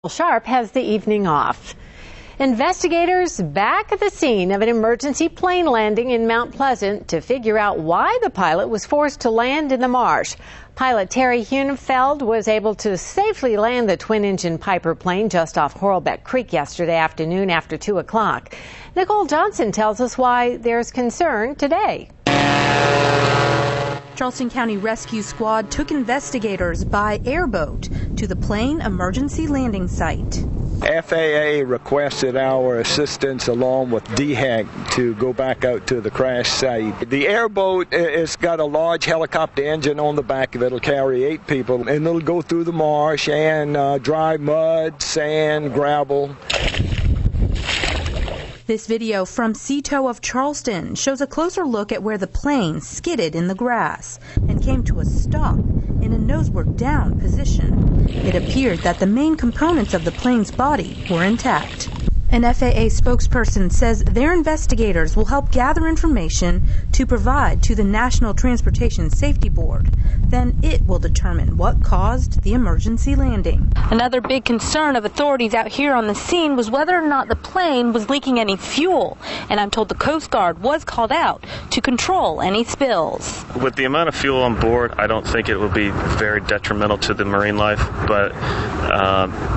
Sharp has the evening off. Investigators back at the scene of an emergency plane landing in Mount Pleasant to figure out why the pilot was forced to land in the marsh. Pilot Terry Hunefeld was able to safely land the twin-engine Piper plane just off Horlbeck Creek yesterday afternoon after 2 o'clock. Nicole Johnson tells us why there's concern today. Charleston County Rescue Squad took investigators by airboat to the plane emergency landing site. FAA requested our assistance along with DHEC to go back out to the crash site. The airboat has got a large helicopter engine on the back of it. It'll carry 8 people, and it'll go through the marsh and dry mud, sand, gravel. This video from CTOW of Charleston shows a closer look at where the plane skidded in the grass and came to a stop in a noseward down position. It appeared that the main components of the plane's body were intact. An FAA spokesperson says their investigators will help gather information to provide to the National Transportation Safety Board. Then it will determine what caused the emergency landing. Another big concern of authorities out here on the scene was whether or not the plane was leaking any fuel. And I'm told the Coast Guard was called out to control any spills. With the amount of fuel on board, I don't think it will be very detrimental to the marine life, but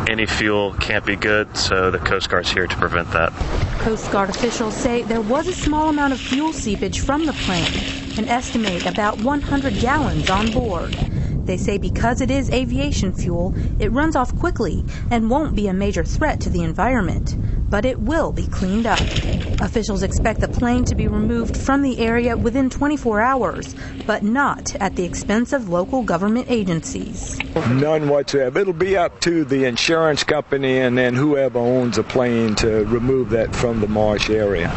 any fuel can't be good, so the Coast Guard's here to prevent that. Coast Guard officials say there was a small amount of fuel seepage from the plane, and estimate about 100 gallons on board. They say because it is aviation fuel, it runs off quickly and won't be a major threat to the environment, but it will be cleaned up. Officials expect the plane to be removed from the area within 24 hours, but not at the expense of local government agencies. None whatsoever. It'll be up to the insurance company and then whoever owns the plane to remove that from the marsh area.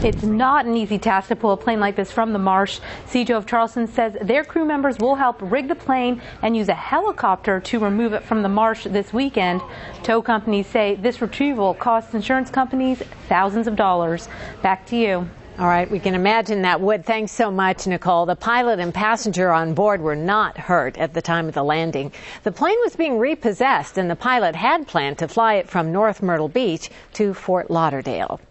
It's not an easy task to pull a plane like this from the marsh. CTOW of Charleston says their crew members will help rig the plane and use a helicopter to remove it from the marsh this weekend. Tow companies say this retrieval costs insurance companies thousands of dollars. Back to you. All right, we can imagine that would. Thanks so much, Nicole. The pilot and passenger on board were not hurt at the time of the landing. The plane was being repossessed, and the pilot had planned to fly it from North Myrtle Beach to Fort Lauderdale.